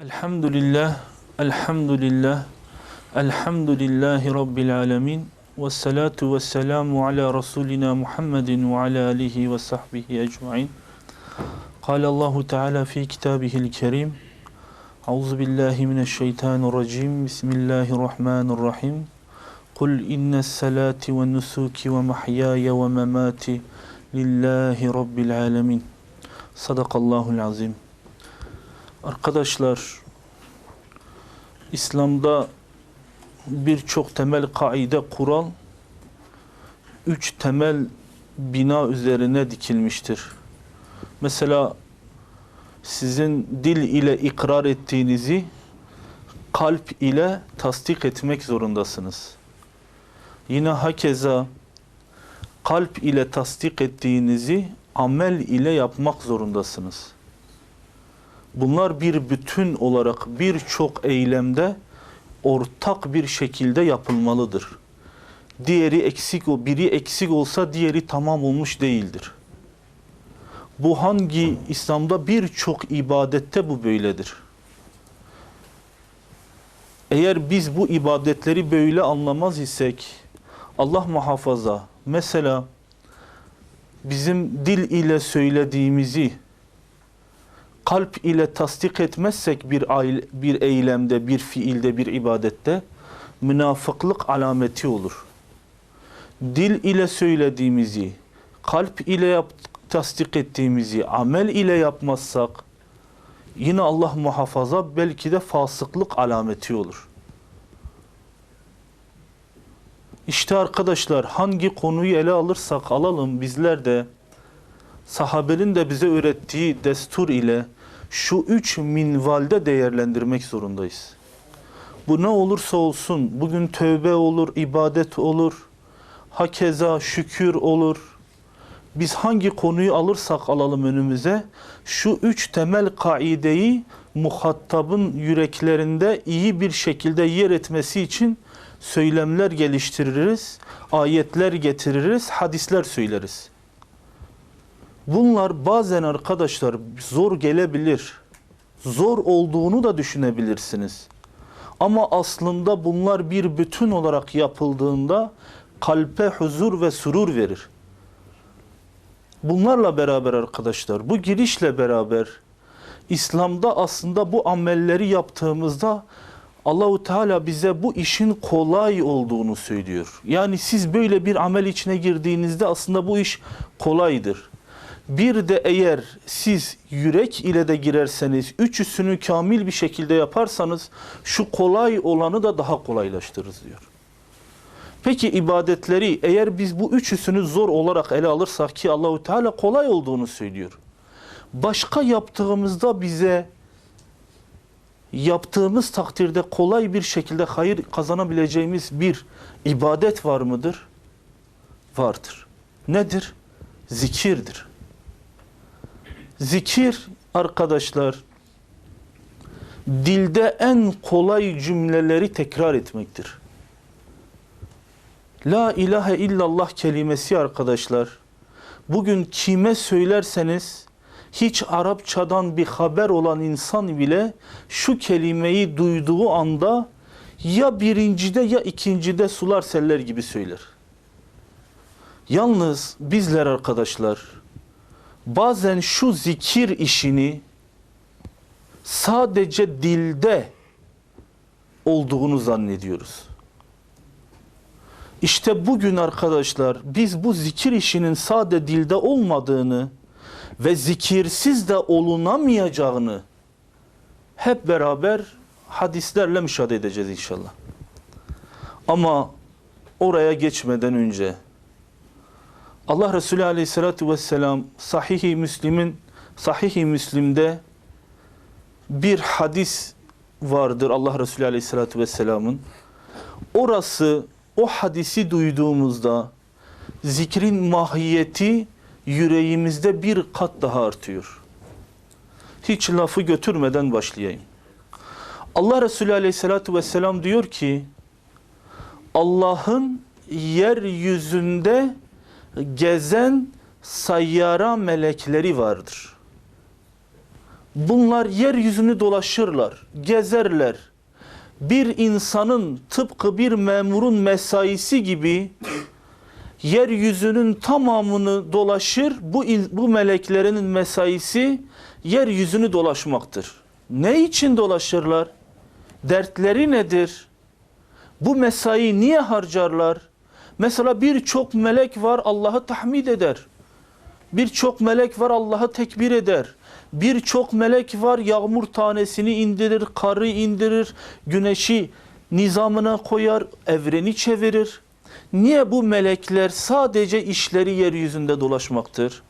Elhamdülillah, elhamdülillah, elhamdülillahi Rabbil alemin. Ve salatu ve selamu ala Resulina Muhammedin ve ala alihi ve sahbihi ecmain. Kâle Allahu Teala fi kitabihil kerim. Euzubillahimineşşeytanirracim. Bismillahirrahmanirrahim. Kul innes salati ve nusuki ve mahyaya ve memati lillahi Rabbil alemin. Sadakallahul azim. Arkadaşlar, İslam'da birçok temel kaide, kural, 3 temel bina üzerine dikilmiştir. Mesela sizin dil ile ikrar ettiğinizi kalp ile tasdik etmek zorundasınız. Yine hakeza kalp ile tasdik ettiğinizi amel ile yapmak zorundasınız. Bunlar bir bütün olarak birçok eylemde ortak bir şekilde yapılmalıdır. Biri eksik olsa diğeri tamam olmuş değildir. Bu hangi İslam'da birçok ibadette bu böyledir. Eğer biz bu ibadetleri böyle anlamaz isek, Allah muhafaza, mesela bizim dil ile söylediğimizi kalp ile tasdik etmezsek bir eylemde, bir fiilde, bir ibadette münafıklık alameti olur. Dil ile söylediğimizi, kalp ile tasdik ettiğimizi amel ile yapmazsak yine Allah muhafaza belki de fasıklık alameti olur. İşte arkadaşlar, hangi konuyu ele alırsak alalım, bizler de sahabenin de bize öğrettiği destur ile şu 3 minvalde değerlendirmek zorundayız. Bu ne olursa olsun, bugün tövbe olur, ibadet olur, hakeza şükür olur. Biz hangi konuyu alırsak alalım önümüze, şu 3 temel kaideyi muhatabın yüreklerinde iyi bir şekilde yer etmesi için söylemler geliştiririz, ayetler getiririz, hadisler söyleriz. Bunlar bazen arkadaşlar zor gelebilir. Zor olduğunu da düşünebilirsiniz. Ama aslında bunlar bir bütün olarak yapıldığında kalbe huzur ve surur verir. Bunlarla beraber arkadaşlar, bu girişle beraber İslam'da aslında bu amelleri yaptığımızda Allahu Teala bize bu işin kolay olduğunu söylüyor. Yani siz böyle bir amel içine girdiğinizde aslında bu iş kolaydır. Bir de eğer siz yürek ile de girerseniz, üçüsünü kamil bir şekilde yaparsanız şu kolay olanı da daha kolaylaştırırız diyor. Peki ibadetleri eğer biz bu üçüsünü zor olarak ele alırsak ki Allahu Teala kolay olduğunu söylüyor. Başka yaptığımızda bize yaptığımız takdirde kolay bir şekilde hayır kazanabileceğimiz bir ibadet var mıdır? Vardır. Nedir? Zikirdir. Zikir arkadaşlar, dilde en kolay cümleleri tekrar etmektir. La ilahe illallah kelimesi arkadaşlar, bugün kime söylerseniz hiç Arapçadan bir haber olan insan bile şu kelimeyi duyduğu anda ya birincide ya ikincide sular seller gibi söyler. Yalnız bizler arkadaşlar bazen şu zikir işini sadece dilde olduğunu zannediyoruz. İşte bugün arkadaşlar biz bu zikir işinin sade dilde olmadığını ve zikirsiz de olunamayacağını hep beraber hadislerle müşahede edeceğiz inşallah. Ama oraya geçmeden önce Allah Resulü Aleyhisselatü Vesselam Sahih-i Müslim'de bir hadis vardır Allah Resulü Aleyhisselatü Vesselam'ın. Orası, o hadisi duyduğumuzda zikrin mahiyeti yüreğimizde bir kat daha artıyor. Hiç lafı götürmeden başlayayım. Allah Resulü Aleyhisselatü Vesselam diyor ki Allah'ın yeryüzünde gezen sayyara melekleri vardır. Bunlar yeryüzünü dolaşırlar, gezerler. Bir insanın tıpkı bir memurun mesaisi gibi yeryüzünün tamamını dolaşır. Bu meleklerin mesaisi yeryüzünü dolaşmaktır. Ne için dolaşırlar? Dertleri nedir? Bu mesai niye harcarlar? Mesela birçok melek var, Allah'ı tahmid eder. Birçok melek var, Allah'ı tekbir eder. Birçok melek var, yağmur tanesini indirir, karı indirir, güneşi nizamına koyar, evreni çevirir. Niye bu melekler sadece işleri yeryüzünde dolaşmaktır?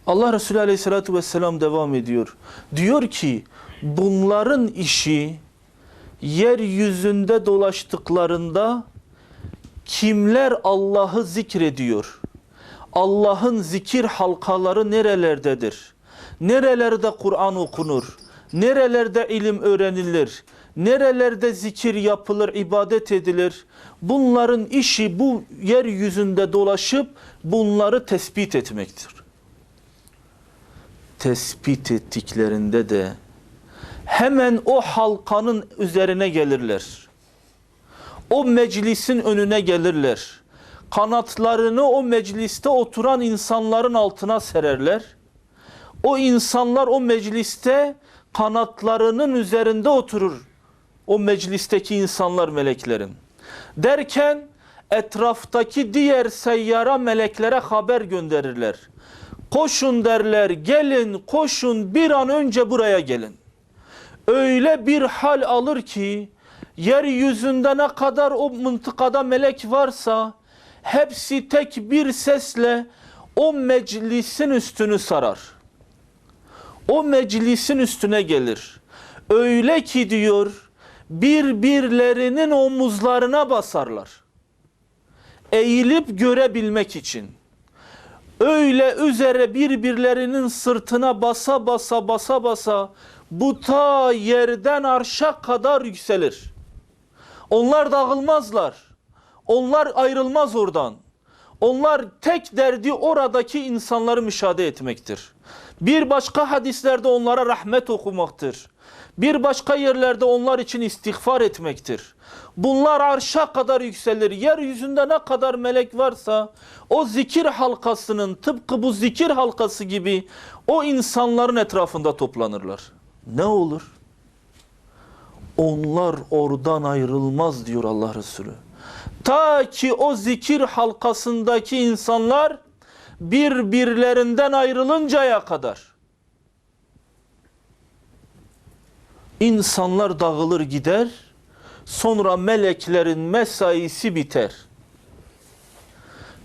Allah Resulü Aleyhisselatü Vesselam devam ediyor. Diyor ki bunların işi yeryüzünde dolaştıklarında kimler Allah'ı zikrediyor? Allah'ın zikir halkaları nerelerdedir? Nerelerde Kur'an okunur? Nerelerde ilim öğrenilir? Nerelerde zikir yapılır, ibadet edilir? Bunların işi bu yeryüzünde dolaşıp bunları tespit etmektir. Tespit ettiklerinde de hemen o halkanın üzerine gelirler. O meclisin önüne gelirler. Kanatlarını o mecliste oturan insanların altına sererler. O insanlar o mecliste kanatlarının üzerinde oturur. O meclisteki insanlar meleklerin. Derken etraftaki diğer seyyara meleklere haber gönderirler. Koşun derler, gelin, koşun, bir an önce buraya gelin. Öyle bir hal alır ki yeryüzünde ne kadar o mıntıkada melek varsa hepsi tek bir sesle o meclisin üstünü sarar. O meclisin üstüne gelir. Öyle ki diyor birbirlerinin omuzlarına basarlar. Eğilip görebilmek için. Öyle üzere birbirlerinin sırtına basa basa bu ta yerden arşa kadar yükselir. Onlar dağılmazlar. Onlar ayrılmaz oradan. Onlar tek derdi oradaki insanları müşahede etmektir. Bir başka hadislerde onlara rahmet okumaktır. Bir başka yerlerde onlar için istiğfar etmektir. Bunlar arşa kadar yükselir. Yeryüzünde ne kadar melek varsa o zikir halkasının tıpkı bu zikir halkası gibi o insanların etrafında toplanırlar. Ne olur? Onlar oradan ayrılmaz diyor Allah Resulü. Ta ki o zikir halkasındaki insanlar birbirlerinden ayrılıncaya kadar. İnsanlar dağılır gider, sonra meleklerin mesaisi biter.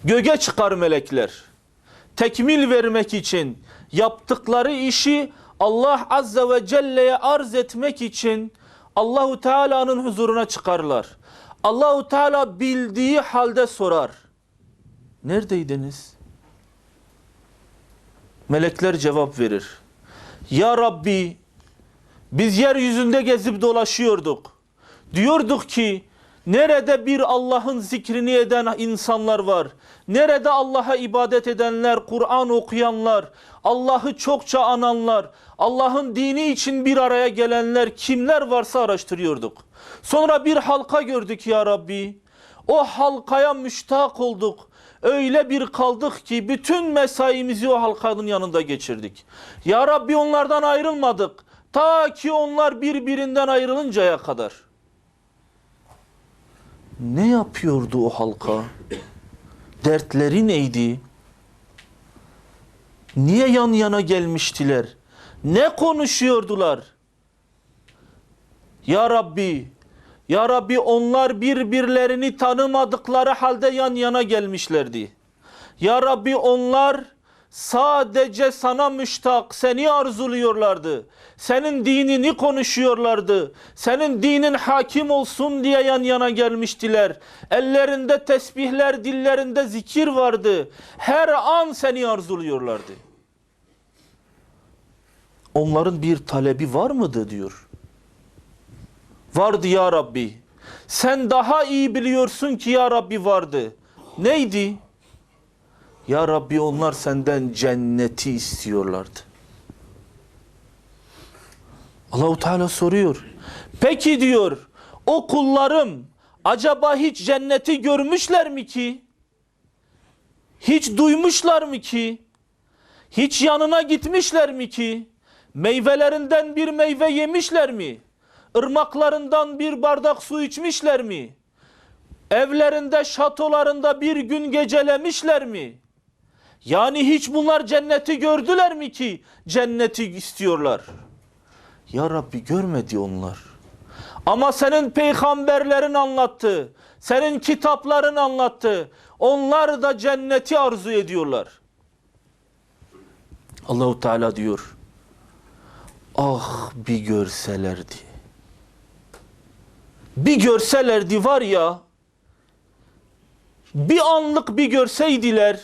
Göğe çıkar melekler. Tekmil vermek için yaptıkları işi Allah Azze ve Celle'ye arz etmek için Allahu Teala'nın huzuruna çıkarlar. Allahu Teala bildiği halde sorar. Neredeydiniz? Melekler cevap verir. Ya Rabbi, biz yeryüzünde gezip dolaşıyorduk. Diyorduk ki nerede bir Allah'ın zikrini eden insanlar var? Nerede Allah'a ibadet edenler, Kur'an okuyanlar, Allah'ı çokça ananlar, Allah'ın dini için bir araya gelenler kimler varsa araştırıyorduk. Sonra bir halka gördük ya Rabbi. O halkaya müştak olduk. Öyle bir kaldık ki bütün mesaimizi o halkanın yanında geçirdik. Ya Rabbi onlardan ayrılmadık. Ta ki onlar birbirinden ayrılıncaya kadar. Ne yapıyordu o halka? Dertleri neydi? Niye yan yana gelmiştiler? Ne konuşuyordular? Ya Rabbi, Ya Rabbi onlar birbirlerini tanımadıkları halde yan yana gelmişlerdi. Ya Rabbi onlar sadece sana müştak, seni arzuluyorlardı. Senin dinini konuşuyorlardı. Senin dinin hakim olsun diye yan yana gelmiştiler. Ellerinde tesbihler, dillerinde zikir vardı. Her an seni arzuluyorlardı. Onların bir talebi var mıydı diyor. Vardı ya Rabbi. Sen daha iyi biliyorsun ki ya Rabbi vardı. Neydi? Ya Rabbi onlar senden cenneti istiyorlardı. Allahu Teala soruyor. Peki diyor, o kullarım acaba hiç cenneti görmüşler mi ki? Hiç duymuşlar mı ki? Hiç yanına gitmişler mi ki? Meyvelerinden bir meyve yemişler mi? Irmaklarından bir bardak su içmişler mi? Evlerinde, şatolarında bir gün gecelemişler mi? Yani hiç bunlar cenneti gördüler mi ki cenneti istiyorlar? Ya Rabbi, görmedi onlar. Ama senin peygamberlerin anlattı. Senin kitapların anlattı. Onlar da cenneti arzu ediyorlar. Allahu Teala diyor. Ah bir görselerdi. Bir görselerdi var ya. Bir anlık bir görseydiler.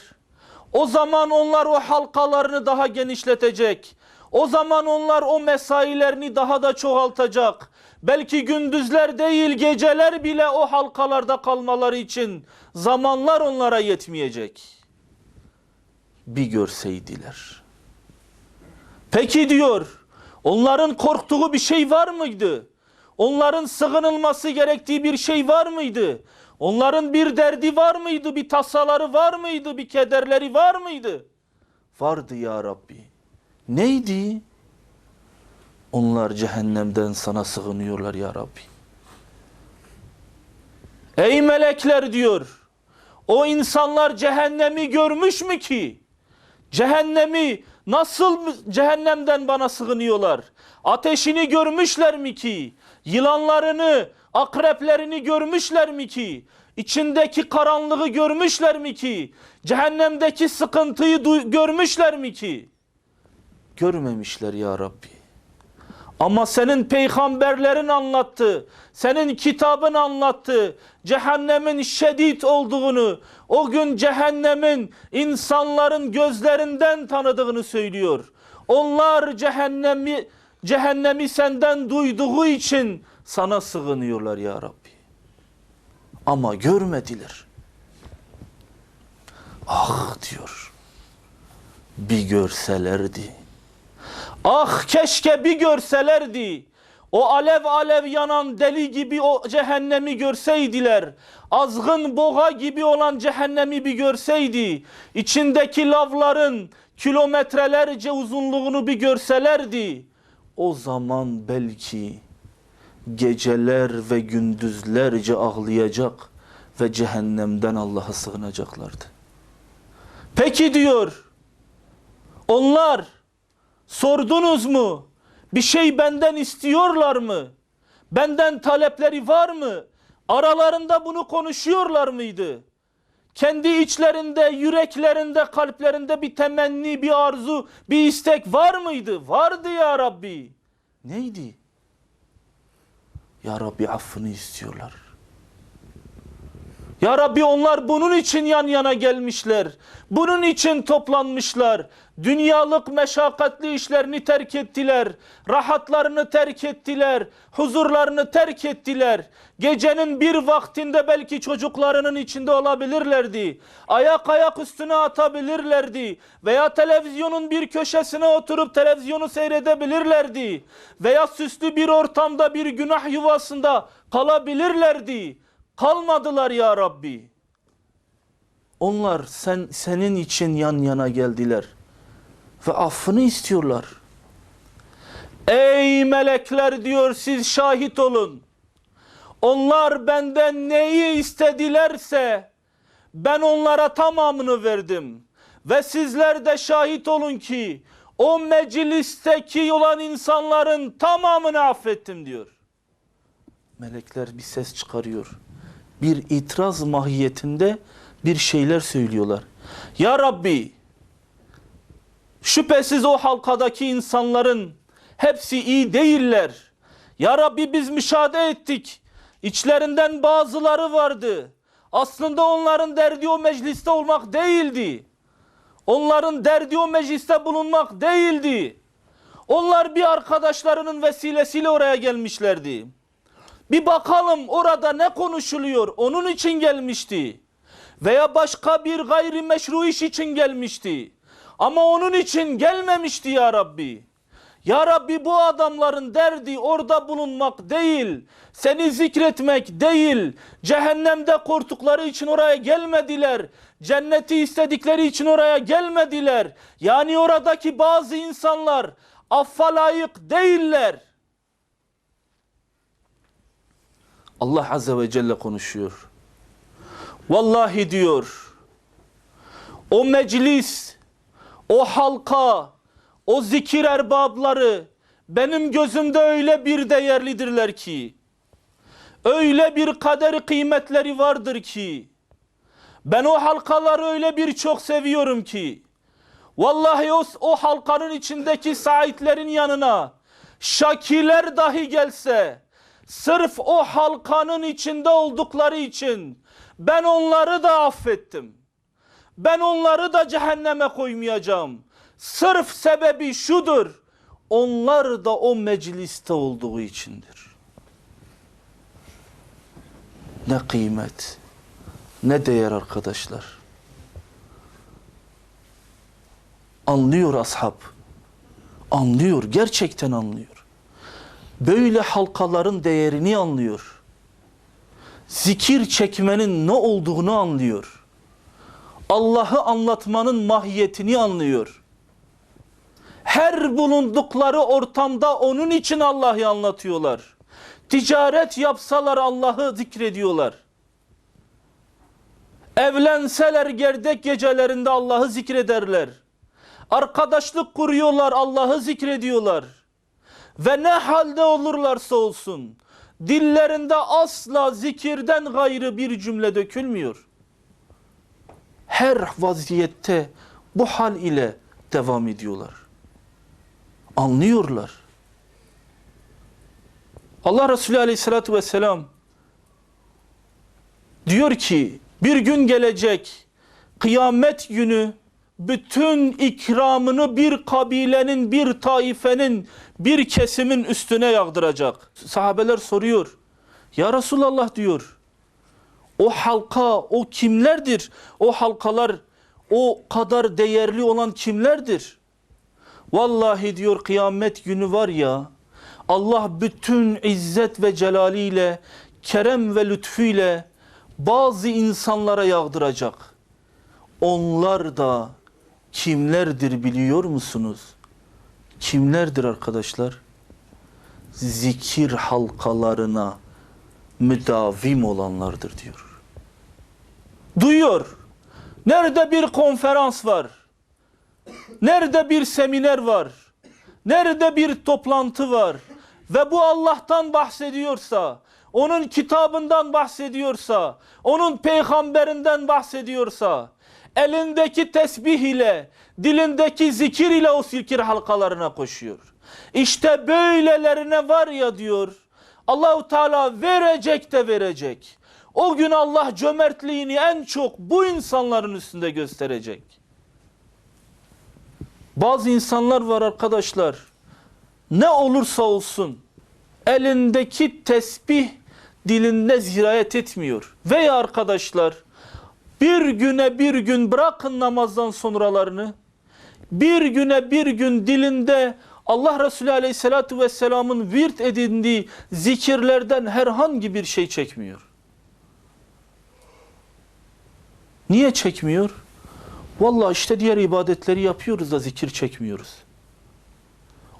O zaman onlar o halkalarını daha genişletecek. O zaman onlar o mesailerini daha da çoğaltacak. Belki gündüzler değil geceler bile o halkalarda kalmaları için zamanlar onlara yetmeyecek. Bir görseydiler. Peki diyor, onların korktuğu bir şey var mıydı? Onların sığınılması gerektiği bir şey var mıydı? Onların bir derdi var mıydı? Bir tasaları var mıydı? Bir kederleri var mıydı? Vardı ya Rabbi. Neydi? Onlar cehennemden sana sığınıyorlar ya Rabbi. Ey melekler diyor. O insanlar cehennemi görmüş mü ki? Cehennemi nasıl cehennemden bana sığınıyorlar? Ateşini görmüşler mi ki? Yılanlarını, akreplerini görmüşler mi ki? İçindeki karanlığı görmüşler mi ki? Cehennemdeki sıkıntıyı görmüşler mi ki? Görmemişler ya Rabbi. Ama senin peygamberlerin anlattı, senin kitabın anlattı, cehennemin şiddet olduğunu, o gün cehennemin insanların gözlerinden tanıdığını söylüyor. Onlar cehennemi senden duyduğu için sana sığınıyorlar ya Rabbi. Ama görmediler. Ah diyor, bir görselerdi. Ah keşke bir görselerdi. O alev alev yanan deli gibi o cehennemi görseydiler. Azgın boğa gibi olan cehennemi bir görseydi. İçindeki lavların kilometrelerce uzunluğunu bir görselerdi. O zaman belki geceler ve gündüzlerce ağlayacak ve cehennemden Allah'a sığınacaklardı. Peki diyor, onlar sordunuz mu? Bir şey benden istiyorlar mı? Benden talepleri var mı? Aralarında bunu konuşuyorlar mıydı? Kendi içlerinde, yüreklerinde, kalplerinde bir temenni, bir arzu, bir istek var mıydı? Vardı ya Rabbi. Neydi? Ya Rabbi affını istiyorlar. Ya Rabbi onlar bunun için yan yana gelmişler. Bunun için toplanmışlar. Dünyalık meşakkatli işlerini terk ettiler. Rahatlarını terk ettiler. Huzurlarını terk ettiler. Gecenin bir vaktinde belki çocuklarının içinde olabilirlerdi. Ayak üstüne atabilirlerdi. Veya televizyonun bir köşesine oturup televizyonu seyredebilirlerdi. Veya süslü bir ortamda bir günah yuvasında kalabilirlerdi. Kalmadılar ya Rabbi. Onlar senin için yan yana geldiler ve affını istiyorlar. Ey melekler diyor, siz şahit olun. Onlar benden neyi istedilerse ben onlara tamamını verdim. Ve sizler de şahit olun ki o meclisteki olan insanların tamamını affettim diyor. Melekler bir ses çıkarıyor. Bir itiraz mahiyetinde bir şeyler söylüyorlar. Ya Rabbi, şüphesiz o halkadaki insanların hepsi iyi değiller. Ya Rabbi biz müşahede ettik. İçlerinden bazıları vardı. Aslında onların derdi o mecliste olmak değildi. Onların derdi o mecliste bulunmak değildi. Onlar bir arkadaşlarının vesilesiyle oraya gelmişlerdi. Bir bakalım orada ne konuşuluyor, onun için gelmişti. Veya başka bir gayrimeşru iş için gelmişti. Ama onun için gelmemişti ya Rabbi. Ya Rabbi bu adamların derdi orada bulunmak değil, seni zikretmek değil, cehennemde korktukları için oraya gelmediler, cenneti istedikleri için oraya gelmediler. Yani oradaki bazı insanlar affa layık değiller. Allah Azze ve Celle konuşuyor. Vallahi diyor, o meclis, o halka, o zikir erbabları benim gözümde öyle bir değerlidirler ki, öyle bir kader kıymetleri vardır ki, ben o halkaları öyle bir çok seviyorum ki, vallahi o halkanın içindeki saitlerin yanına şakiler dahi gelse, sırf o halkanın içinde oldukları için ben onları da affettim. Ben onları da cehenneme koymayacağım. Sırf sebebi şudur, onlar da o mecliste olduğu içindir. Ne kıymet, ne değer arkadaşlar. Anlıyor ashab, anlıyor, gerçekten anlıyor. Böyle halkaların değerini anlıyor. Zikir çekmenin ne olduğunu anlıyor. Allah'ı anlatmanın mahiyetini anlıyor. Her bulundukları ortamda onun için Allah'ı anlatıyorlar. Ticaret yapsalar Allah'ı zikrediyorlar. Evlenseler gerdek gecelerinde Allah'ı zikrederler. Arkadaşlık kuruyorlar, Allah'ı zikrediyorlar. Ve ne halde olurlarsa olsun, dillerinde asla zikirden gayrı bir cümle dökülmüyor. Her vaziyette bu hal ile devam ediyorlar. Anlıyorlar. Allah Resulü Aleyhisselatü Vesselam diyor ki, bir gün gelecek, kıyamet günü bütün ikramını bir kabilenin, bir taifenin, bir kesimin üstüne yağdıracak. Sahabeler soruyor. Ya Resulallah diyor, o halka, o kimlerdir? O halkalar o kadar değerli olan kimlerdir? Vallahi diyor, kıyamet günü var ya, Allah bütün izzet ve celaliyle, kerem ve lütfuyla bazı insanlara yağdıracak. Onlar da kimlerdir biliyor musunuz? Kimlerdir arkadaşlar? Zikir halkalarına müdavim olanlardır diyor. Duyuyor. Nerede bir konferans var? Nerede bir seminer var? Nerede bir toplantı var? Ve bu Allah'tan bahsediyorsa, onun kitabından bahsediyorsa, onun peygamberinden bahsediyorsa, elindeki tesbih ile, dilindeki zikir ile o zikir halkalarına koşuyor. İşte böylelerine var ya diyor, Allah-u Teala verecek de verecek. O gün Allah cömertliğini en çok bu insanların üstünde gösterecek. Bazı insanlar var arkadaşlar, ne olursa olsun elindeki tesbih dilinde zirayet etmiyor. Veya arkadaşlar, bir güne bir gün bırakın namazdan sonralarını, bir güne bir gün dilinde Allah Resulü Aleyhisselatü Vesselam'ın virt edindiği zikirlerden herhangi bir şey çekmiyor. Niye çekmiyor? Vallahi işte diğer ibadetleri yapıyoruz da zikir çekmiyoruz.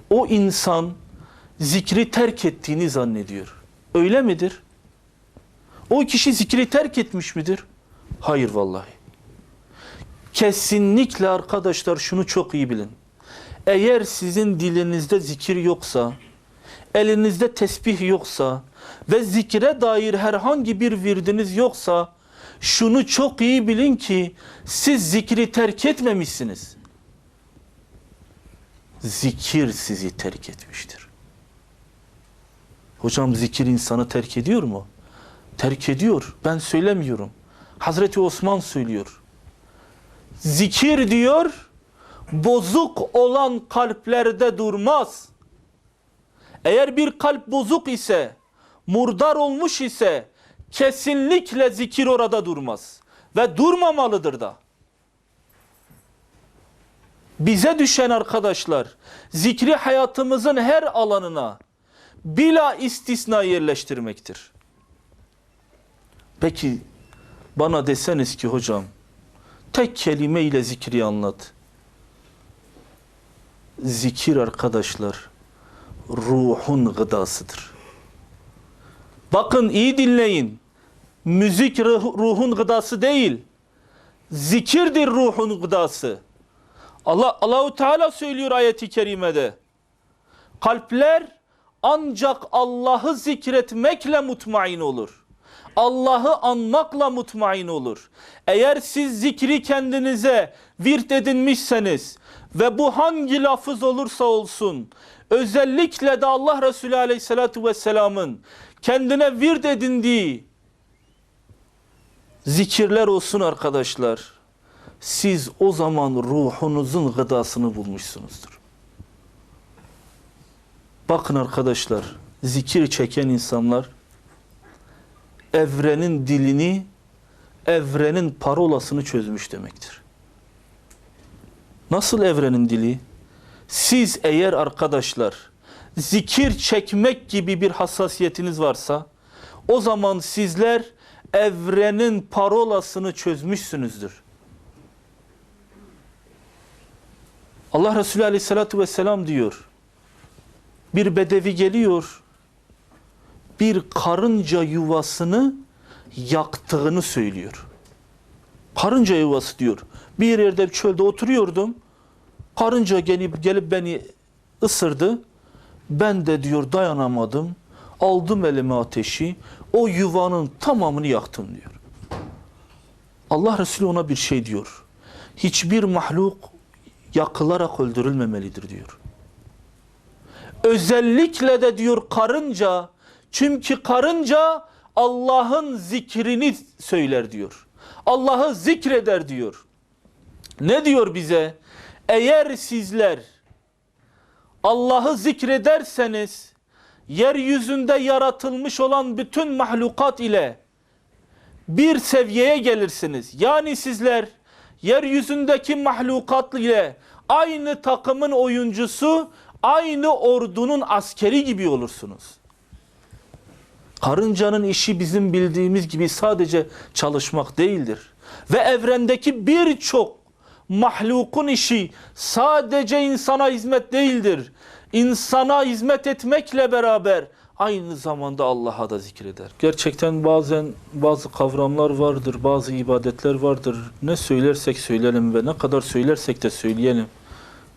O insan zikri terk ettiğini zannediyor. Öyle midir? O kişi zikri terk etmiş midir? Hayır vallahi. Kesinlikle arkadaşlar şunu çok iyi bilin. Eğer sizin dilinizde zikir yoksa, elinizde tesbih yoksa ve zikre dair herhangi bir virdiniz yoksa, şunu çok iyi bilin ki siz zikri terk etmemişsiniz. Zikir sizi terk etmiştir. Hocam zikir insanı terk ediyor mu? Terk ediyor. Ben söylemiyorum. Hazreti Osman söylüyor. Zikir diyor, bozuk olan kalplerde durmaz. Eğer bir kalp bozuk ise, murdar olmuş ise, kesinlikle zikir orada durmaz. Ve durmamalıdır da. Bize düşen arkadaşlar, zikri hayatımızın her alanına bila istisna yerleştirmektir. Peki bana deseniz ki hocam, tek kelime ile zikri anlat. Zikir arkadaşlar, ruhun gıdasıdır. Bakın iyi dinleyin. Müzik ruhun gıdası değil. Zikirdir ruhun gıdası. Allahu Teala söylüyor ayeti kerimede. Kalpler ancak Allah'ı zikretmekle mutmain olur. Allah'ı anmakla mutmain olur. Eğer siz zikri kendinize virt edinmişseniz ve bu hangi lafız olursa olsun, özellikle de Allah Resulü Aleyhisselatü Vesselam'ın kendine virt edindiği zikirler olsun arkadaşlar, siz o zaman ruhunuzun gıdasını bulmuşsunuzdur. Bakın arkadaşlar, zikir çeken insanlar evrenin dilini, evrenin parolasını çözmüş demektir. Nasıl evrenin dili? Siz eğer arkadaşlar zikir çekmek gibi bir hassasiyetiniz varsa, o zaman sizler evrenin parolasını çözmüşsünüzdür. Allah Resulü Aleyhisselatü Vesselam diyor, bir bedevi geliyor, bir karınca yuvasını yaktığını söylüyor. Karınca yuvası diyor. Bir yerde çölde oturuyordum, karınca gelip beni ısırdı. Ben de diyor dayanamadım, aldım elime ateşi, o yuvanın tamamını yaktım diyor. Allah Resulü ona bir şey diyor. Hiçbir mahluk yakılarak öldürülmemelidir diyor. Özellikle de diyor karınca, çünkü karınca Allah'ın zikrini söyler diyor. Allah'ı zikreder diyor. Ne diyor bize? Eğer sizler Allah'ı zikrederseniz, yeryüzünde yaratılmış olan bütün mahlukat ile bir seviyeye gelirsiniz. Yani sizler yeryüzündeki mahlukat ile aynı takımın oyuncusu, aynı ordunun askeri gibi olursunuz. Karıncanın işi bizim bildiğimiz gibi sadece çalışmak değildir. Ve evrendeki birçok mahlukun işi sadece insana hizmet değildir. İnsana hizmet etmekle beraber aynı zamanda Allah'a da zikreder. Gerçekten bazen bazı kavramlar vardır, bazı ibadetler vardır. Ne söylersek söyleyelim ve ne kadar söylersek de söyleyelim,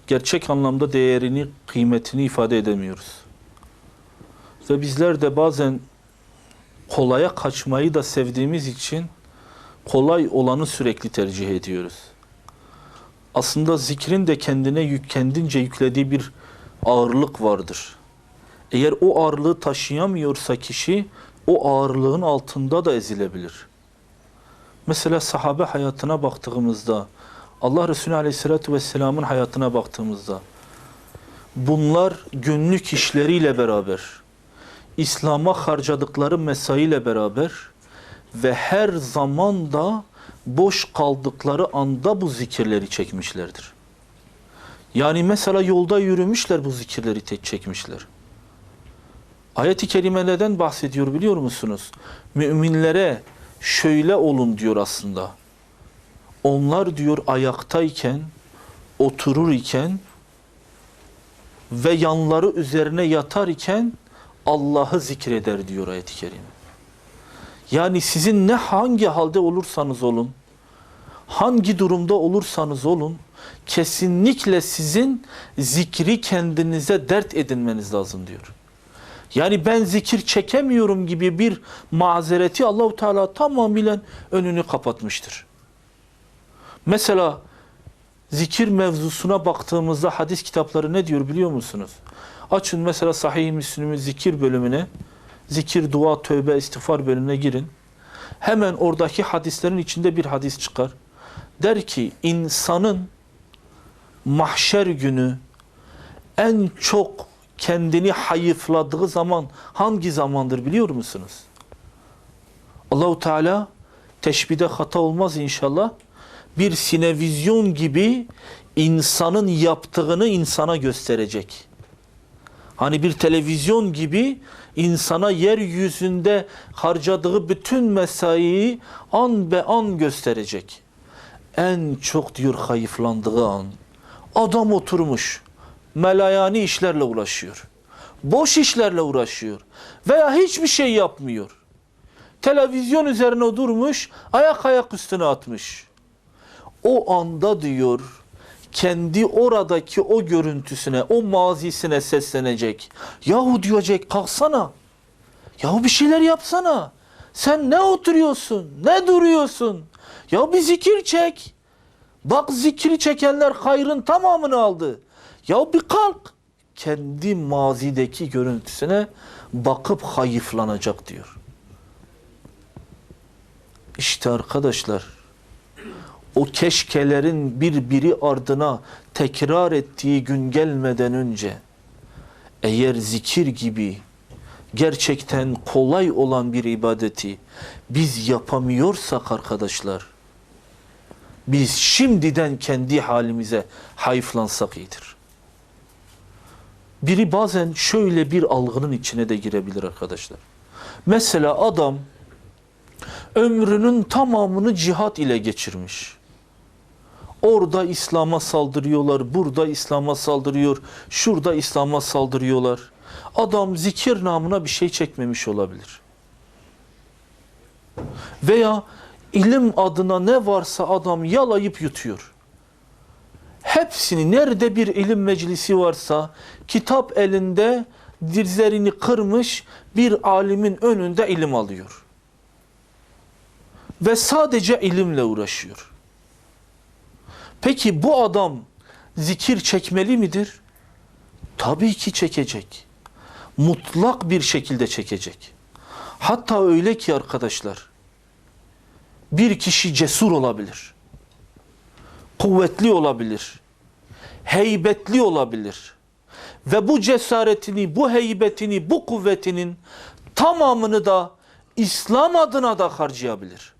gerçek anlamda değerini, kıymetini ifade edemiyoruz. Ve bizler de bazen kolaya kaçmayı da sevdiğimiz için kolay olanı sürekli tercih ediyoruz. Aslında zikrin de kendince yüklediği bir ağırlık vardır. Eğer o ağırlığı taşıyamıyorsa kişi, o ağırlığın altında da ezilebilir. Mesela sahabe hayatına baktığımızda, Allah Resulü Aleyhisselatü Vesselam'ın hayatına baktığımızda, bunlar günlük işleriyle beraber, İslam'a harcadıkları mesaiyle beraber ve her zaman da boş kaldıkları anda bu zikirleri çekmişlerdir. Yani mesela yolda yürümüşler, bu zikirleri çekmişler. Ayet-i kerime neden bahsediyor biliyor musunuz? Müminlere şöyle olun diyor aslında. Onlar diyor ayaktayken, oturur iken ve yanları üzerine yatar iken Allah'ı zikreder diyor ayet-i kerime. Yani sizin hangi halde olursanız olun, hangi durumda olursanız olun, kesinlikle sizin zikri kendinize dert edinmeniz lazım diyor. Yani ben zikir çekemiyorum gibi bir mazereti Allah-u Teala tamamıyla önünü kapatmıştır. Mesela zikir mevzusuna baktığımızda hadis kitapları ne diyor biliyor musunuz? Açın mesela Sahih-i Müslim'in zikir bölümüne, zikir, dua, tövbe, istiğfar bölümüne girin. Hemen oradaki hadislerin içinde bir hadis çıkar. Der ki insanın mahşer günü en çok kendini hayıfladığı zaman hangi zamandır biliyor musunuz? Allah-u Teala, teşbihde hata olmaz inşallah, bir sinevizyon gibi insanın yaptığını insana gösterecek. Hani bir televizyon gibi insana yeryüzünde harcadığı bütün mesaiyi an be an gösterecek. En çok diyor hayıflandığı an. Adam oturmuş, melayani işlerle uğraşıyor. Boş işlerle uğraşıyor. Veya hiçbir şey yapmıyor. Televizyon üzerine durmuş, ayak üstüne atmış. O anda diyor, kendi oradaki o görüntüsüne, o mazisine seslenecek. Yahu diyecek, kalksana. Yahu bir şeyler yapsana. Sen ne oturuyorsun? Ne duruyorsun? Ya bir zikir çek. Bak zikri çekenler hayrın tamamını aldı. Ya bir kalk. Kendi mazideki görüntüsüne bakıp hayıflanacak diyor. İşte arkadaşlar, o keşkelerin birbiri ardına tekrar ettiği gün gelmeden önce eğer zikir gibi gerçekten kolay olan bir ibadeti biz yapamıyorsak arkadaşlar, biz şimdiden kendi halimize hayıflansak iyidir. Biri bazen şöyle bir algının içine de girebilir arkadaşlar. Mesela adam ömrünün tamamını cihat ile geçirmiş. Orada İslam'a saldırıyorlar, burada İslam'a saldırıyor, şurada İslam'a saldırıyorlar. Adam zikir namına bir şey çekmemiş olabilir. Veya ilim adına ne varsa adam yalayıp yutuyor. Hepsini, nerede bir ilim meclisi varsa kitap elinde dizlerini kırmış bir alimin önünde ilim alıyor. Ve sadece ilimle uğraşıyor. Peki bu adam zikir çekmeli midir? Tabii ki çekecek. Mutlak bir şekilde çekecek. Hatta öyle ki arkadaşlar, bir kişi cesur olabilir. Kuvvetli olabilir. Heybetli olabilir. Ve bu cesaretini, bu heybetini, bu kuvvetinin tamamını da İslam adına da harcayabilir.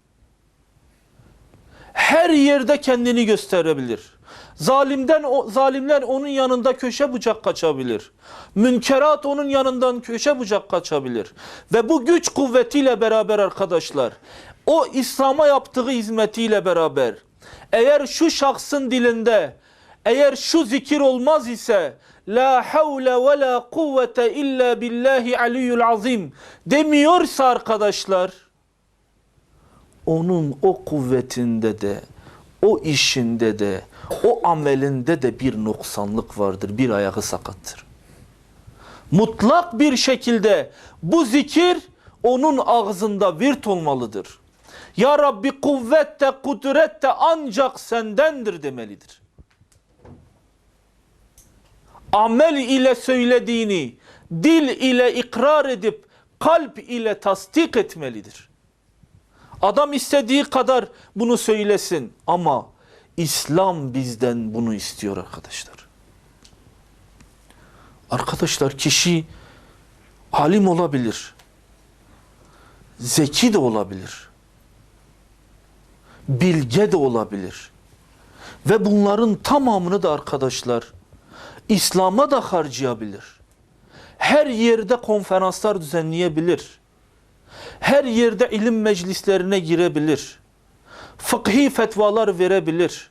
Her yerde kendini gösterebilir. Zalimler onun yanında köşe bucak kaçabilir. Münkerat onun yanından köşe bucak kaçabilir. Ve bu güç kuvvetiyle beraber arkadaşlar, o İslam'a yaptığı hizmetiyle beraber, eğer şu şahsın dilinde, eğer şu zikir olmaz ise, la havle ve la kuvvete illa billahi aliyyul azim demiyorsa arkadaşlar, onun o kuvvetinde de, o işinde de, o amelinde de bir noksanlık vardır, bir ayağı sakattır. Mutlak bir şekilde bu zikir onun ağzında virt olmalıdır. Ya Rabbi kuvvet de kudret de ancak sendendir demelidir. Amel ile söylediğini dil ile ikrar edip kalp ile tasdik etmelidir. Adam istediği kadar bunu söylesin ama İslam bizden bunu istiyor arkadaşlar. Arkadaşlar kişi alim olabilir, zeki de olabilir, bilge de olabilir ve bunların tamamını da arkadaşlar İslam'a da harcayabilir. Her yerde konferanslar düzenleyebilir. Her yerde ilim meclislerine girebilir. Fıkhi fetvalar verebilir.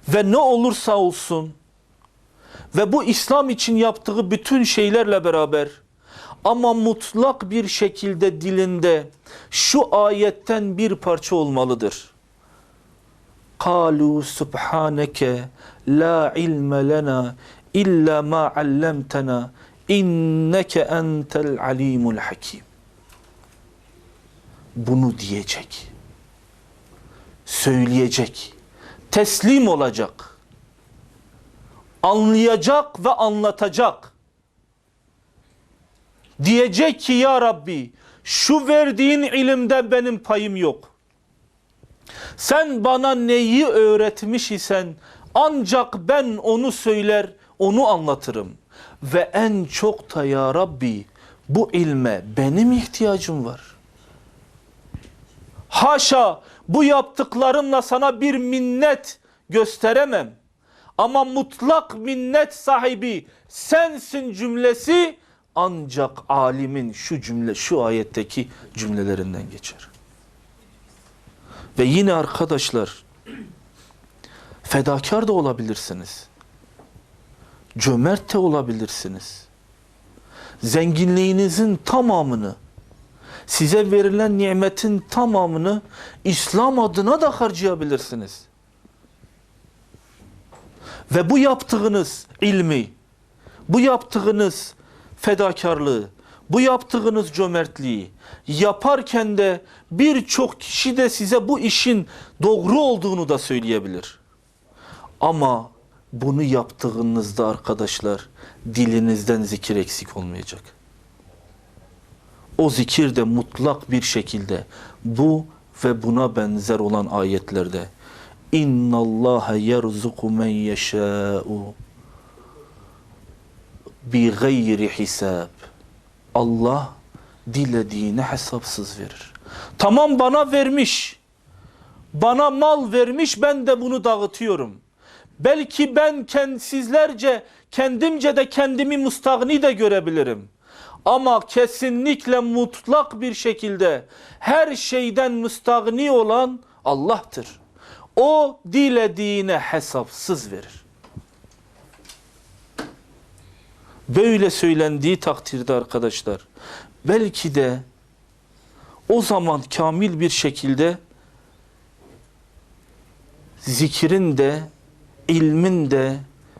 Ve ne olursa olsun ve bu İslam için yaptığı bütün şeylerle beraber ama mutlak bir şekilde dilinde şu ayetten bir parça olmalıdır. قَالُوا سُبْحَانَكَ لَا عِلْمَ لَنَا إِلَّا مَا عَلَّمْتَنَا اِنَّكَ أَنْتَ الْعَلِيمُ الْحَكِيمُ. Bunu diyecek, söyleyecek, teslim olacak, anlayacak ve anlatacak. Diyecek ki ya Rabbi şu verdiğin ilimde benim payım yok. Sen bana neyi öğretmiş isen ancak ben onu söyler, onu anlatırım. Ve en çok da ya Rabbi bu ilme benim ihtiyacım var. Haşa bu yaptıklarımla sana bir minnet gösteremem. Ama mutlak minnet sahibi sensin cümlesi ancak alimin şu ayetteki cümlelerinden geçer. Ve yine arkadaşlar, fedakar da olabilirsiniz. Cömert de olabilirsiniz. Zenginliğinizin tamamını, size verilen nimetin tamamını İslam adına da harcayabilirsiniz. Ve bu yaptığınız ilmi, bu yaptığınız fedakarlığı, bu yaptığınız cömertliği yaparken de birçok kişi de size bu işin doğru olduğunu da söyleyebilir. Ama bunu yaptığınızda arkadaşlar dilinizden zikir eksik olmayacak. O zikir de mutlak bir şekilde bu ve buna benzer olan ayetlerde İnna Allaha yerzuku men yeşâ'u bi gayri hisab. Allah dilediğine hesapsız verir. Tamam, bana vermiş. Bana mal vermiş, ben de bunu dağıtıyorum. Belki ben sizlerce kendimce de kendimi müstahni de görebilirim. Ama kesinlikle mutlak bir şekilde her şeyden müstahni olan Allah'tır. O dilediğine hesapsız verir. Böyle söylendiği takdirde arkadaşlar, belki de o zaman kamil bir şekilde zikrin de, ilmin de,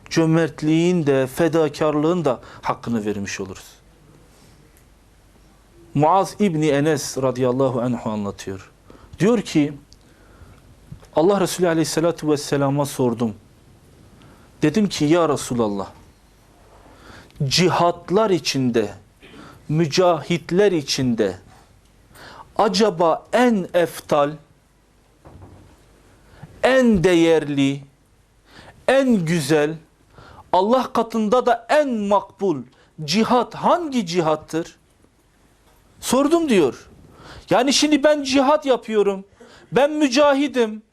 cömertliğin de, fedakarlığın da hakkını vermiş oluruz. Muaz İbni Enes radıyallahu anhu anlatıyor. Diyor ki, Allah Resulü aleyhissalatu vesselama sordum. Dedim ki ya Resulallah, cihatlar içinde, mücahitler içinde acaba en eftal, en değerli, en güzel, Allah katında da en makbul cihat hangi cihattır? Sordum diyor. Yani şimdi ben cihat yapıyorum, ben mücahidim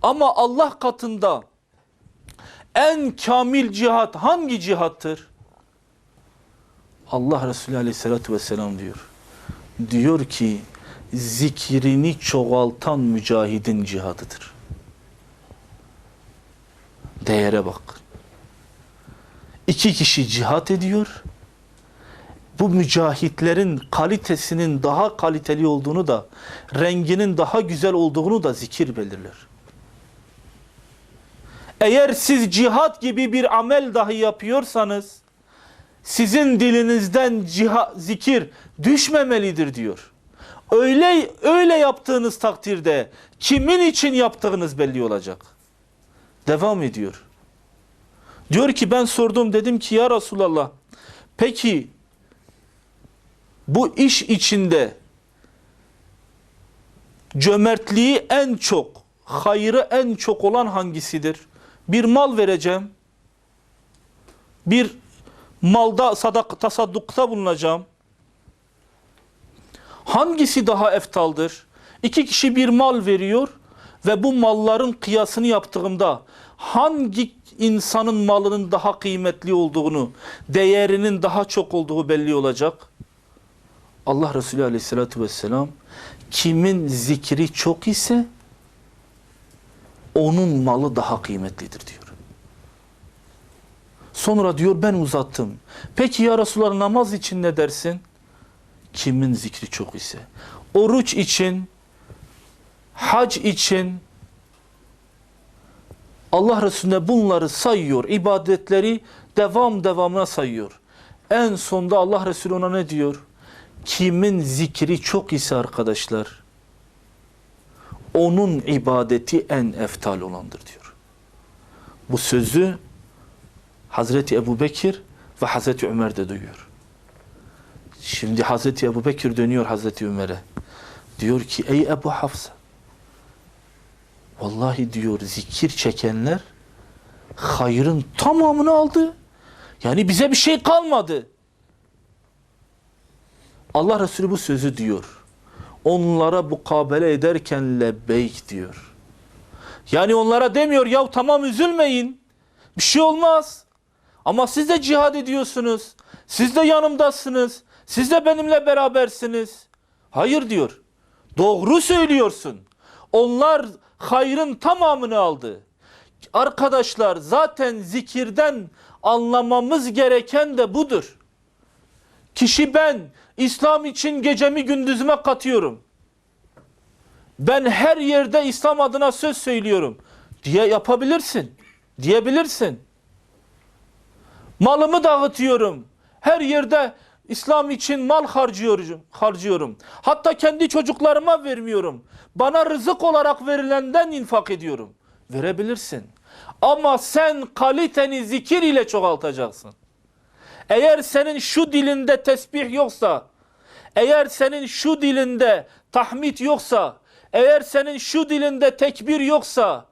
ama Allah katında en kamil cihat hangi cihattır? Allah Resulü aleyhissalatü vesselam diyor. Diyor ki zikrini çoğaltan mücahidin cihadıdır. Değere bak. 2 kişi cihat ediyor. Bu mücahitlerin kalitesinin daha kaliteli olduğunu da, renginin daha güzel olduğunu da zikir belirler. Eğer siz cihat gibi bir amel dahi yapıyorsanız, sizin dilinizden zikir düşmemelidir diyor. Öyle yaptığınız takdirde kimin için yaptığınız belli olacak. Devam ediyor. Diyor ki ben sordum, dedim ki ya Resulallah, peki bu iş içinde cömertliği en çok, hayrı en çok olan hangisidir? Bir mal vereceğim. Bir malda tasaddukta bulunacağım. Hangisi daha eftaldır? 2 kişi bir mal veriyor ve bu malların kıyasını yaptığımda hangi insanın malının daha kıymetli olduğunu, değerinin daha çok olduğu belli olacak. Allah Resulü aleyhissalatü vesselam kimin zikri çok ise onun malı daha kıymetlidir diyor. Sonra diyor ben uzattım. Peki ya Resulallah namaz için ne dersin? Kimin zikri çok ise. Oruç için, hac için Allah Resulüne bunları sayıyor. İbadetleri devamına sayıyor. En sonda Allah Resulü ona ne diyor? Kimin zikri çok ise arkadaşlar, onun ibadeti en eftal olandır diyor. Bu sözü Hazreti Ebubekir ve Hazreti Ömer de duyuyor. Şimdi Hazreti Ebubekir dönüyor Hazreti Ömer'e. Diyor ki ey Ebu Hafsa, vallahi diyor zikir çekenler hayrın tamamını aldı. Yani bize bir şey kalmadı. Allah Resulü bu sözü diyor. Onlara mukabele ederken lebbeyk diyor. Yani onlara demiyor ya tamam üzülmeyin. Bir şey olmaz. Ama siz de cihad ediyorsunuz. Siz de yanımdasınız. Siz de benimle berabersiniz. Hayır diyor. Doğru söylüyorsun. Onlar hayrın tamamını aldı. Arkadaşlar zaten zikirden anlamamız gereken de budur. Kişi ben İslam için gecemi gündüzüme katıyorum. Ben her yerde İslam adına söz söylüyorum diye yapabilirsin. Diyebilirsin. Malımı dağıtıyorum. Her yerde İslam için mal harcıyorum. Hatta kendi çocuklarıma vermiyorum. Bana rızık olarak verilenden infak ediyorum. Verebilirsin. Ama sen kaliteni zikir ile çoğaltacaksın. Eğer senin şu dilinde tesbih yoksa, eğer senin şu dilinde tahmid yoksa, eğer senin şu dilinde tekbir yoksa,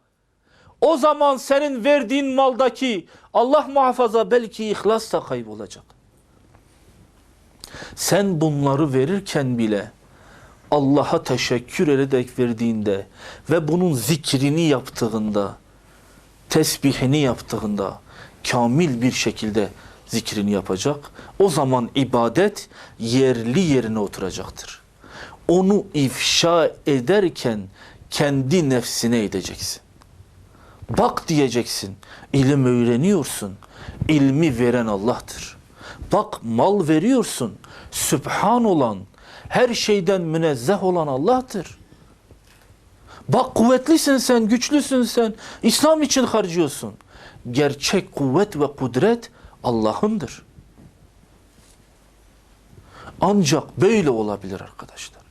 o zaman senin verdiğin maldaki Allah muhafaza belki ihlas da kaybolacak. Sen bunları verirken bile Allah'a teşekkür ederek verdiğinde ve bunun zikrini yaptığında, tesbihini yaptığında kamil bir şekilde zikrini yapacak. O zaman ibadet yerli yerine oturacaktır. Onu ifşa ederken kendi nefsine edeceksin. Bak diyeceksin, ilim öğreniyorsun, ilmi veren Allah'tır. Bak mal veriyorsun, Sübhan olan, her şeyden münezzeh olan Allah'tır. Bak kuvvetlisin sen, güçlüsün sen, İslam için harcıyorsun. Gerçek kuvvet ve kudret Allah'ındır. Ancak böyle olabilir arkadaşlar.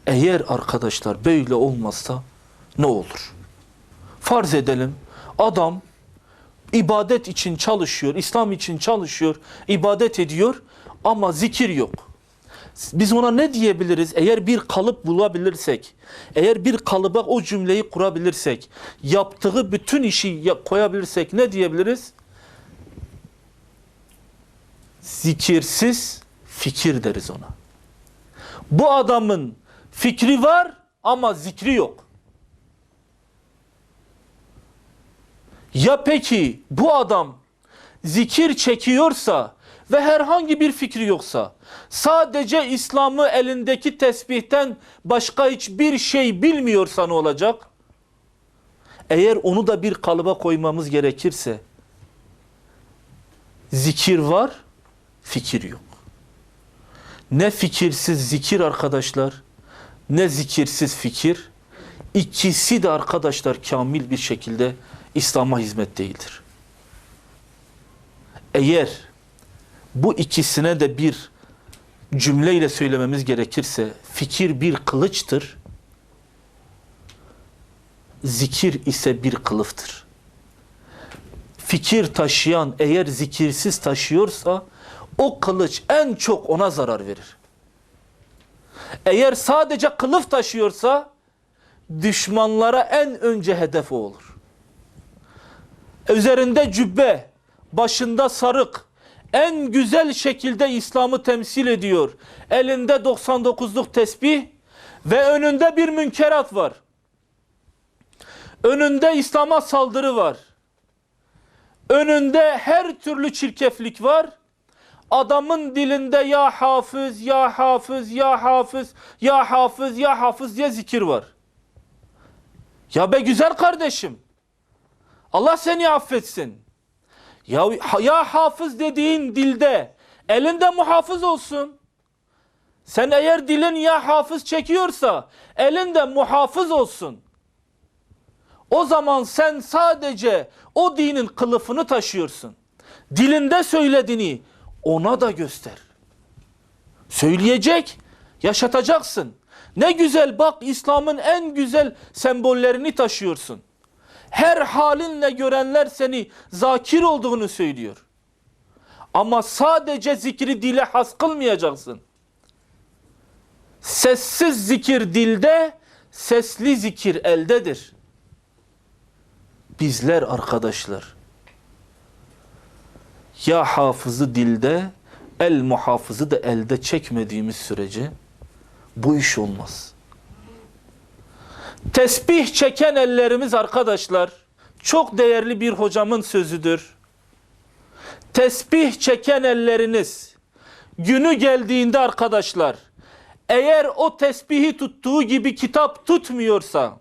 Eğer arkadaşlar böyle olmazsa ne olur? Farz edelim adam ibadet için çalışıyor, İslam için çalışıyor, ibadet ediyor ama zikir yok. Biz ona ne diyebiliriz? Eğer bir kalıp bulabilirsek, eğer bir kalıba o cümleyi kurabilirsek, yaptığı bütün işi koyabilirsek ne diyebiliriz? Zikirsiz fikir deriz ona. Bu adamın fikri var ama zikri yok. Ya peki bu adam zikir çekiyorsa ve herhangi bir fikri yoksa, sadece İslam'ı elindeki tesbihten başka hiçbir şey bilmiyorsa ne olacak? Eğer onu da bir kalıba koymamız gerekirse, zikir var, fikir yok. Ne fikirsiz zikir arkadaşlar, ne zikirsiz fikir, ikisi de arkadaşlar kamil bir şekilde İslam'a hizmet değildir. Eğer bu ikisine de bir cümleyle söylememiz gerekirse, fikir bir kılıçtır, zikir ise bir kılıftır. Fikir taşıyan eğer zikirsiz taşıyorsa, o kılıç en çok ona zarar verir. Eğer sadece kılıf taşıyorsa, düşmanlara en önce hedef o olur. Üzerinde cübbe, başında sarık, en güzel şekilde İslam'ı temsil ediyor. Elinde 99'luk tesbih ve önünde bir münkerat var. Önünde İslam'a saldırı var. Önünde her türlü çirkeflik var. Adamın dilinde ya hafız, ya hafız, ya hafız, ya hafız, ya hafız diye zikir var. Ya be güzel kardeşim, Allah seni affetsin. Ya hafız dediğin dilde elinde muhafız olsun. Sen eğer dilin ya hafız çekiyorsa elinde muhafız olsun. O zaman sen sadece o dinin kılıfını taşıyorsun. Dilinde söylediğini ona da göster. Söyleyecek, yaşatacaksın. Ne güzel bak İslam'ın en güzel sembollerini taşıyorsun. Her halinle görenler seni zakir olduğunu söylüyor. Ama sadece zikri dile has kılmayacaksın. Sessiz zikir dilde, sesli zikir eldedir. Bizler arkadaşlar, ya hafızı dilde, el muhafızı da elde çekmediğimiz sürece bu iş olmaz. Tesbih çeken ellerimiz arkadaşlar, çok değerli bir hocamın sözüdür. Tesbih çeken elleriniz günü geldiğinde arkadaşlar, eğer o tesbihi tuttuğu gibi kitap tutmuyorsa,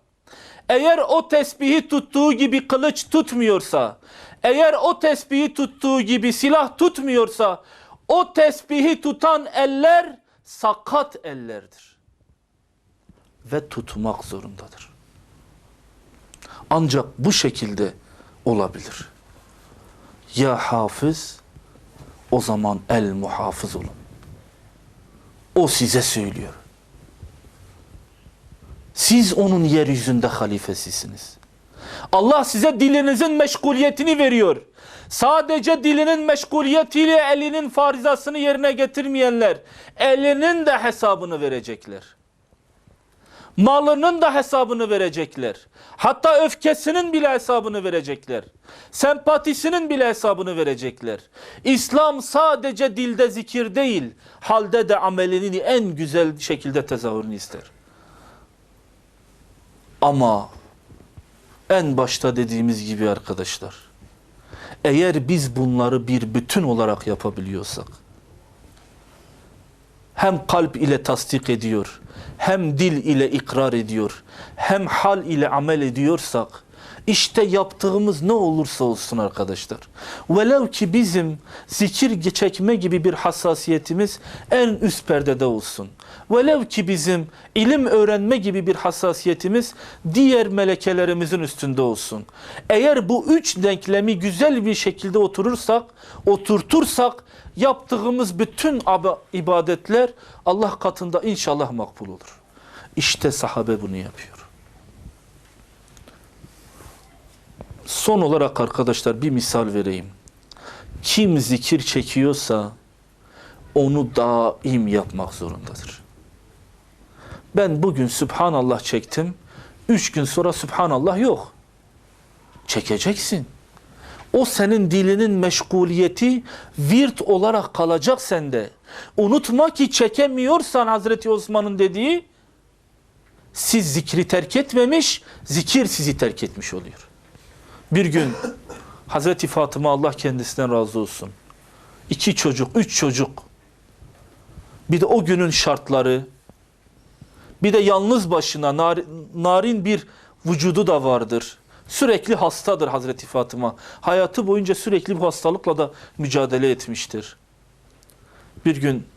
eğer o tesbihi tuttuğu gibi kılıç tutmuyorsa, eğer o tesbihi tuttuğu gibi silah tutmuyorsa, o tesbihi tutan eller sakat ellerdir. Ve tutmak zorundadır. Ancak bu şekilde olabilir. Ya hafız, o zaman el muhafız olun. O size söylüyor. Siz onun yeryüzünde halifesisiniz. Allah size dilinizin meşguliyetini veriyor. Sadece dilinin meşguliyetiyle elinin farizasını yerine getirmeyenler, elinin de hesabını verecekler. Malının da hesabını verecekler. Hatta öfkesinin bile hesabını verecekler. Sempatisinin bile hesabını verecekler. İslam sadece dilde zikir değil, halde de amelinin en güzel şekilde tezahürünü ister. Ama en başta dediğimiz gibi arkadaşlar, eğer biz bunları bir bütün olarak yapabiliyorsak, hem kalp ile tasdik ediyor, hem dil ile ikrar ediyor, hem hal ile amel ediyorsak, işte yaptığımız ne olursa olsun arkadaşlar, velev ki bizim zikir çekme gibi bir hassasiyetimiz en üst perdede olsun, velev ki bizim ilim öğrenme gibi bir hassasiyetimiz diğer melekelerimizin üstünde olsun. Eğer bu üç denklemi güzel bir şekilde oturtursak, yaptığımız bütün ibadetler Allah katında inşallah makbul olur. İşte sahabe bunu yapıyor. Son olarak arkadaşlar bir misal vereyim. Kim zikir çekiyorsa onu daim yapmak zorundadır. Ben bugün Sübhanallah çektim. 3 gün sonra Sübhanallah yok. Çekeceksin. O senin dilinin meşguliyeti virt olarak kalacak sende. Unutma ki çekemiyorsan Hazreti Osman'ın dediği, siz zikri terk etmemiş, zikir sizi terk etmiş oluyor. Bir gün Hazreti Fatıma, Allah kendisinden razı olsun, 2 çocuk, 3 çocuk, bir de o günün şartları, bir de yalnız başına narin bir vücudu da vardır. Sürekli hastadır Hazreti Fatıma. Hayatı boyunca sürekli bu hastalıkla da mücadele etmiştir. Bir gün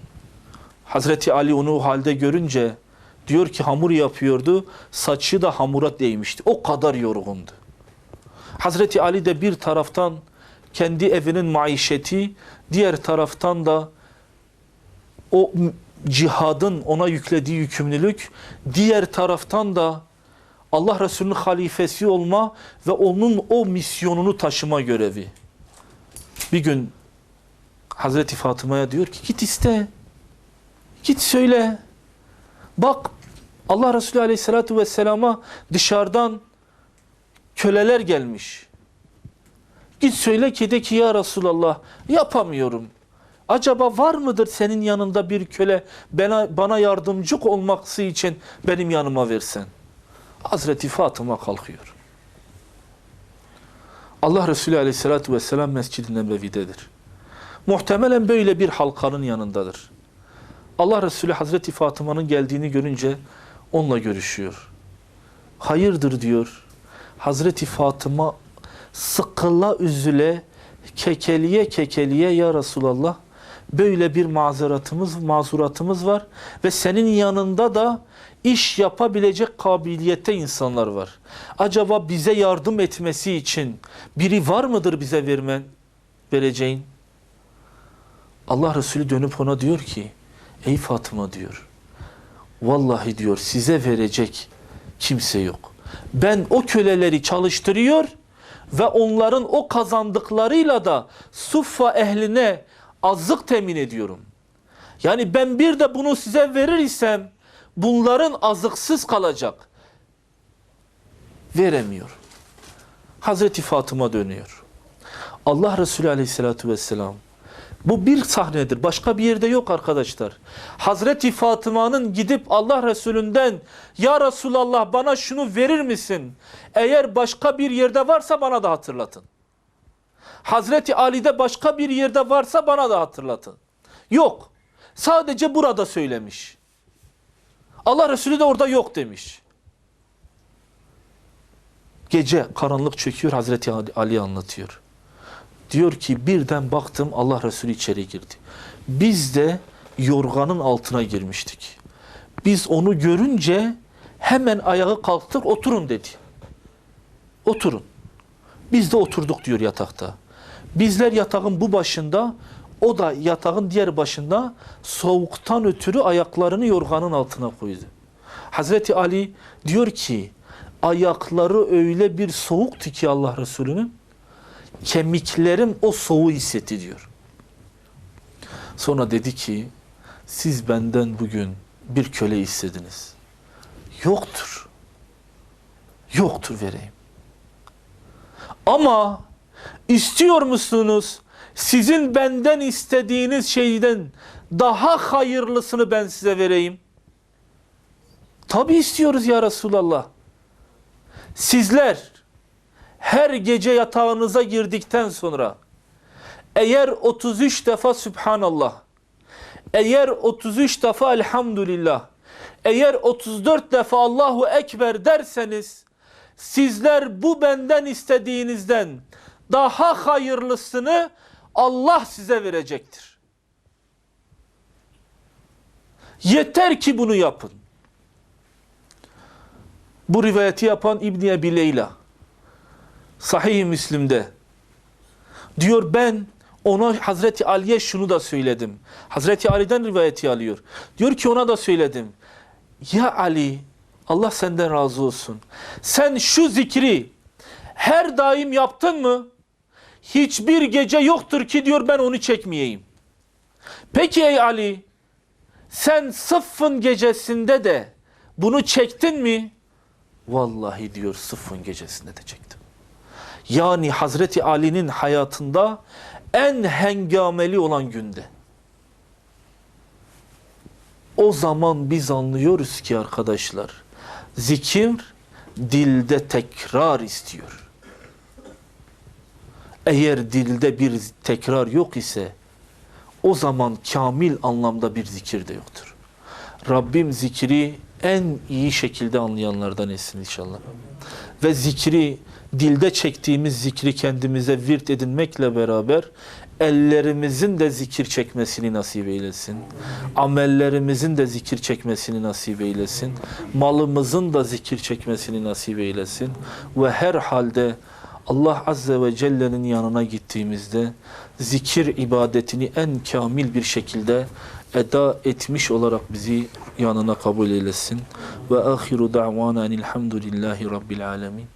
Hazreti Ali onu o halde görünce, diyor ki hamur yapıyordu, saçı da hamura değmişti. O kadar yorgundu. Hazreti Ali de bir taraftan kendi evinin maişeti, diğer taraftan da o cihadın ona yüklediği yükümlülük, diğer taraftan da Allah Resulü'nün halifesi olma ve onun o misyonunu taşıma görevi. Bir gün Hazreti Fatıma'ya diyor ki git iste, git söyle. Bak Allah Resulü Aleyhisselatü Vesselam'a dışarıdan köleler gelmiş. Git söyle ki de ki ya Resulallah yapamıyorum. Acaba var mıdır senin yanında bir köle bana yardımcı olması için benim yanıma versen? Hazreti Fatıma kalkıyor. Allah Resulü Aleyhisselatü Vesselam Mescid-i Nebevi'dedir. Muhtemelen böyle bir halkanın yanındadır. Allah Resulü Hazreti Fatıma'nın geldiğini görünce onunla görüşüyor. Hayırdır diyor. Hazreti Fatıma sıkıla üzüle, kekeliye kekeliye ya Resulallah böyle bir mazuratımız var ve senin yanında da iş yapabilecek kabiliyette insanlar var. Acaba bize yardım etmesi için biri var mıdır bize vereceğin? Allah Resulü dönüp ona diyor ki, ey Fatıma diyor, vallahi diyor size verecek kimse yok. Ben o köleleri çalıştırıyor ve onların o kazandıklarıyla da suffa ehline azık temin ediyorum. Yani ben bir de bunu size verir isem bunların azıksız kalacak. Veremiyor. Hazreti Fatıma dönüyor. Allah Resulü Aleyhisselatü Vesselam Bu bir sahnedir. Başka bir yerde yok arkadaşlar. Hazreti Fatıma'nın gidip Allah Resulü'nden ya Resulallah bana şunu verir misin? Eğer başka bir yerde varsa bana da hatırlatın. Hazreti Ali'de başka bir yerde varsa bana da hatırlatın. Yok. Sadece burada söylemiş. Allah Resulü de orada yok demiş. Gece karanlık çöküyor, Hazreti Ali anlatıyor. Diyor ki birden baktım Allah Resulü içeri girdi. Biz de yorganın altına girmiştik. Biz onu görünce hemen ayağa kalktık, oturun dedi. Oturun. Biz de oturduk diyor yatakta. Bizler yatağın bu başında, o da yatağın diğer başında soğuktan ötürü ayaklarını yorganın altına koydu. Hazreti Ali diyor ki ayakları öyle bir soğuktu ki Allah Resulü'nün kemiklerim o soğuğu hissetti diyor. Sonra dedi ki siz benden bugün bir köle istediniz. Yoktur. Yoktur vereyim. Ama istiyor musunuz sizin benden istediğiniz şeyden daha hayırlısını ben size vereyim? Tabii istiyoruz ya Resulallah. Sizler her gece yatağınıza girdikten sonra eğer 33 defa Sübhanallah, eğer 33 defa Elhamdülillah, eğer 34 defa Allahu Ekber derseniz sizler bu benden istediğinizden daha hayırlısını Allah size verecektir. Yeter ki bunu yapın. Bu rivayeti yapan İbn Ebi Leyla Sahih-i Müslim'de diyor ben ona Hazreti Ali'ye şunu da söyledim. Hazreti Ali'den rivayeti alıyor. Diyor ki ona da söyledim. Ya Ali Allah senden razı olsun. Sen şu zikri her daim yaptın mı? Hiçbir gece yoktur ki diyor ben onu çekmeyeyim. Peki ey Ali sen Sıffın gecesinde de bunu çektin mi? Vallahi diyor Sıffın gecesinde de çektim. Yani Hazreti Ali'nin hayatında en hengameli olan günde. O zaman biz anlıyoruz ki arkadaşlar, zikir dilde tekrar istiyor. Eğer dilde bir tekrar yok ise, o zaman kamil anlamda bir zikir de yoktur. Rabbim zikri en iyi şekilde anlayanlardan etsin inşallah. Ve zikri, dilde çektiğimiz zikri kendimize virt edinmekle beraber ellerimizin de zikir çekmesini nasip eylesin. Amellerimizin de zikir çekmesini nasip eylesin. Malımızın da zikir çekmesini nasip eylesin. Ve her halde Allah Azze ve Celle'nin yanına gittiğimizde zikir ibadetini en kamil bir şekilde eda etmiş olarak bizi yanına kabul eylesin. Ve ahiru da'vana enilhamdülillahi rabbil alemin.